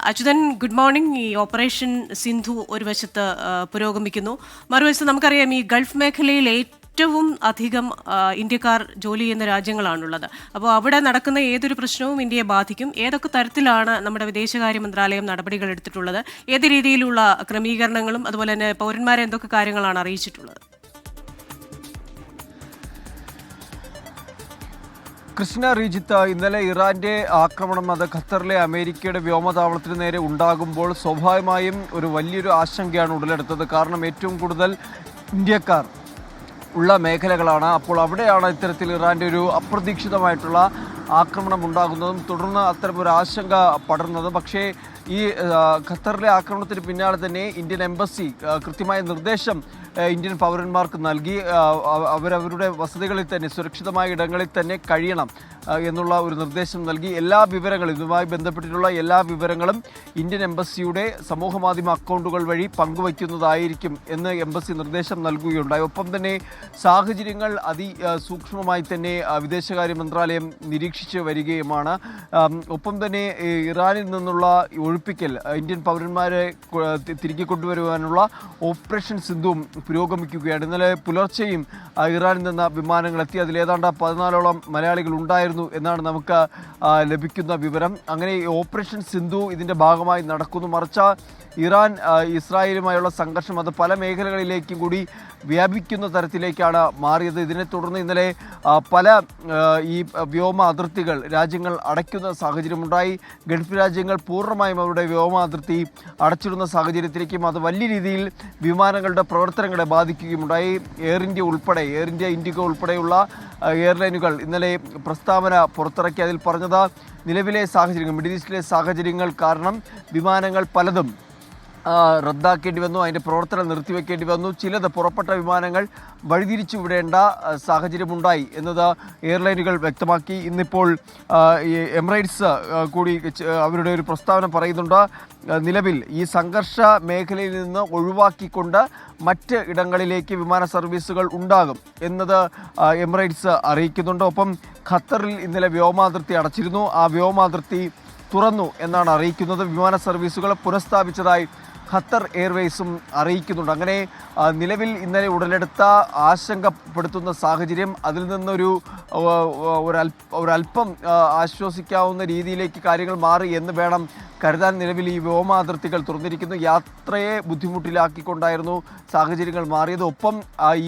Achuthan, good morning. ഈ operation Sindhu ഒരു വശത്ത് പുരോഗമിക്കുന്നു, മറുവശത്ത് നമുക്കറിയാം ഈ ഗൾഫ് മേഖലയിൽ ഏറ്റവും അധികം ഇന്ത്യക്കാർ ജോലി ചെയ്യുന്ന രാജ്യങ്ങളാണുള്ളത്. അപ്പോൾ അവിടെ നടക്കുന്ന ഏതൊരു പ്രശ്നവും ഇന്ത്യയെ ബാധിക്കും. ഏതൊക്കെ തരത്തിലാണ് നമ്മുടെ വിദേശകാര്യ മന്ത്രാലയം നടപടികൾ എടുത്തിട്ടുള്ളത്? ഏത് രീതിയിലുള്ള ക്രമീകരണങ്ങളും അതുപോലെ തന്നെ പൗരന്മാരെ എന്തൊക്കെ കാര്യങ്ങളാണ് അറിയിച്ചിട്ടുള്ളത്? കൃഷ്ണ റീജിത്ത്, ഇന്നലെ ഇറാന്റെ ആക്രമണം അത് ഖത്തറിലെ അമേരിക്കയുടെ വ്യോമതാവളത്തിന് നേരെ ഉണ്ടാകുമ്പോൾ സ്വാഭാവികമായും ഒരു വലിയൊരു ആശങ്കയാണ് ഉടലെടുത്തത്. കാരണം ഏറ്റവും കൂടുതൽ ഇന്ത്യക്കാർ ഉള്ള മേഖലകളാണ്. അപ്പോൾ അവിടെയാണ് ഇത്തരത്തിൽ ഇറാന്റെ ഒരു അപ്രതീക്ഷിതമായിട്ടുള്ള ആക്രമണം ഉണ്ടാകുന്നതും തുടർന്ന് അത്തരമൊരു ആശങ്ക പടർന്നതും. പക്ഷേ ഈ ഖത്തറിലെ ആക്രമണത്തിന് പിന്നാലെ തന്നെ ഇന്ത്യൻ എംബസി കൃത്യമായ നിർദ്ദേശം ഇന്ത്യൻ പൗരന്മാർക്ക് നൽകി. അവരവരുടെ വസതികളിൽ തന്നെ സുരക്ഷിതമായ ഇടങ്ങളിൽ തന്നെ കഴിയണം എന്നുള്ള ഒരു നിർദ്ദേശം നൽകി. എല്ലാ വിവരങ്ങളും ഇതുമായി ബന്ധപ്പെട്ടിട്ടുള്ള എല്ലാ വിവരങ്ങളും ഇന്ത്യൻ എംബസിയുടെ സമൂഹമാധ്യമ അക്കൗണ്ടുകൾ വഴി പങ്കുവയ്ക്കുന്നതായിരിക്കും എന്ന് എംബസി നിർദ്ദേശം നൽകുകയുണ്ടായി. ഒപ്പം തന്നെ സാഹചര്യങ്ങൾ അതിസൂക്ഷ്മമായി തന്നെ വിദേശകാര്യ മന്ത്രാലയം നിരീക്ഷിച്ച് വരികയുമാണ്. ഒപ്പം തന്നെ ഇറാനിൽ നിന്നുള്ള ഒഴിപ്പിക്കൽ, ഇന്ത്യൻ പൗരന്മാരെ തിരികെ കൊണ്ടുവരുവാനുള്ള ഓപ്പറേഷൻ സിന്ധുവും പുരോഗമിക്കുകയാണ്. ഇന്നലെ പുലർച്ചെയും ഇറാനിൽ നിന്ന് വിമാനങ്ങൾ എത്തി. അതിലേതാണ്ട് 14ഓളം മലയാളികൾ ഉണ്ടായിരുന്നു എന്നാണ് നമുക്ക് ലഭിക്കുന്ന വിവരം. അങ്ങനെ ഈ ഓപ്പറേഷൻ സിന്ധു ഇതിൻ്റെ ഭാഗമായി നടക്കുന്നു. മറിച്ച് ഇറാൻ ഇസ്രായേലുമായുള്ള സംഘർഷം അത് പല മേഖലകളിലേക്കും കൂടി വ്യാപിക്കുന്ന തരത്തിലേക്കാണ് മാറിയത്. ഇതിനെ തുടർന്ന് ഇന്നലെ പല ഈ വ്യോമ അതിർത്തികൾ രാജ്യങ്ങൾ അടയ്ക്കുന്ന സാഹചര്യമുണ്ടായി. ഗൾഫ് രാജ്യങ്ങൾ പൂർണ്ണമായും അവരുടെ വ്യോമ അതിർത്തി അടച്ചിടുന്ന സാഹചര്യത്തിലേക്കും അത് വലിയ രീതിയിൽ വിമാനങ്ങളുടെ പ്രവർത്തനങ്ങളെ ബാധിക്കുകയുമുണ്ടായി. എയർ ഇന്ത്യ, ഇൻഡിഗോ ഉൾപ്പെടെയുള്ള എയർലൈനുകൾ ഇന്നലെ പ്രസ്താവന പുറത്തിറക്കി. അതിൽ പറഞ്ഞത് നിലവിലെ സാഹചര്യങ്ങൾ, മിഡിൽ ഈസ്റ്റിലെ സാഹചര്യങ്ങൾ കാരണം വിമാനങ്ങൾ പലതും റദ്ദാക്കേണ്ടി വന്നു, അതിൻ്റെ പ്രവർത്തനം നിർത്തിവെക്കേണ്ടി വന്നു. ചിലത് പുറപ്പെട്ട വിമാനങ്ങൾ വഴിതിരിച്ചു വിടേണ്ട സാഹചര്യമുണ്ടായി എന്നത് എയർലൈനുകൾ വ്യക്തമാക്കി. ഇന്നിപ്പോൾ എമിറേറ്റ്സ് കൂടി അവരുടെ ഒരു പ്രസ്താവന പറയുന്നുണ്ട്. നിലവിൽ ഈ സംഘർഷ മേഖലയിൽ നിന്ന് ഒഴിവാക്കിക്കൊണ്ട് മറ്റ് ഇടങ്ങളിലേക്ക് വിമാന സർവീസുകൾ ഉണ്ടാകും എന്നത് എമിറേറ്റ്സ് അറിയിക്കുന്നുണ്ട്. ഒപ്പം ഖത്തറിൽ ഇന്നലെ വ്യോമാതിർത്തി അടച്ചിരുന്നു. ആ വ്യോമാതിർത്തി തുറന്നു എന്നാണ് അറിയിക്കുന്നത്. വിമാന സർവീസുകൾ പുനഃസ്ഥാപിച്ചതായി ഖത്തർ എയർവേസും അറിയിക്കുന്നുണ്ട്. അങ്ങനെ നിലവിൽ ഇന്നലെ ഉടലെടുത്ത ആശങ്കപ്പെടുത്തുന്ന സാഹചര്യം അതിൽ നിന്നൊരു ഒരല്പം ആശ്വസിക്കാവുന്ന രീതിയിലേക്ക് കാര്യങ്ങൾ മാറി എന്ന് വേണം കരുതാൻ. നിലവിൽ ഈ വ്യോമാതിർത്തികൾ തുറന്നിരിക്കുന്നു. യാത്രയെ ബുദ്ധിമുട്ടിലാക്കിക്കൊണ്ടായിരുന്നു സാഹചര്യങ്ങൾ മാറിയത്. ഒപ്പം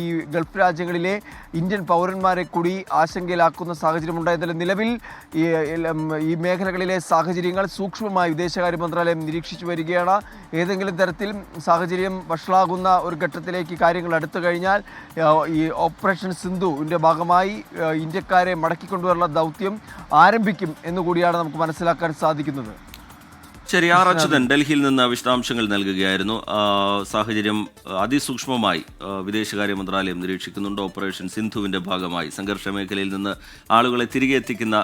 ഈ ഗൾഫ് രാജ്യങ്ങളിലെ ഇന്ത്യൻ പൗരന്മാരെ കൂടി ആശങ്കയിലാക്കുന്ന സാഹചര്യമുണ്ടായതിൽ നിലവിൽ ഈ മേഖലകളിലെ സാഹചര്യങ്ങൾ സൂക്ഷ്മമായി വിദേശകാര്യ മന്ത്രാലയം നിരീക്ഷിച്ചു വരികയാണ്. ഏതെങ്കിലും തരത്തിൽ സാഹചര്യം വഷളാകുന്ന ഒരു ഘട്ടത്തിലേക്ക് കാര്യങ്ങൾ അടുത്തു കഴിഞ്ഞാൽ ഈ ഓപ്പറേഷൻ സിന്ധുവിൻ്റെ ഭാഗമായി ഇന്ത്യക്കാരെ മടക്കിക്കൊണ്ടുവരുന്ന ദൗത്യം ആരംഭിക്കും എന്നുകൂടിയാണ് നമുക്ക് മനസ്സിലാക്കാൻ സാധിക്കുന്നത്. ശരി, ആർ അച്യുതൻ ഡൽഹിയിൽ നിന്ന് വിശദാംശങ്ങൾ നൽകുകയായിരുന്നു. സാഹചര്യം അതിസൂക്ഷ്മമായി വിദേശകാര്യ മന്ത്രാലയം നിരീക്ഷിക്കുന്നുണ്ട്. ഓപ്പറേഷൻ സിന്ധുവിൻ്റെ ഭാഗമായി സംഘർഷ മേഖലയിൽ നിന്ന് ആളുകളെ തിരികെ എത്തിക്കുന്ന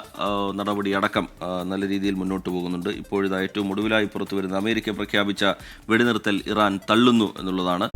നടപടി അടക്കം നല്ല രീതിയിൽ മുന്നോട്ട് പോകുന്നുണ്ട്. ഇപ്പോഴിതാ ഏറ്റവും ഒടുവിലായി പുറത്തുവരുന്ന അമേരിക്ക പ്രഖ്യാപിച്ച വെടിനിർത്തൽ ഇറാൻ തള്ളുന്നു എന്നുള്ളതാണ്.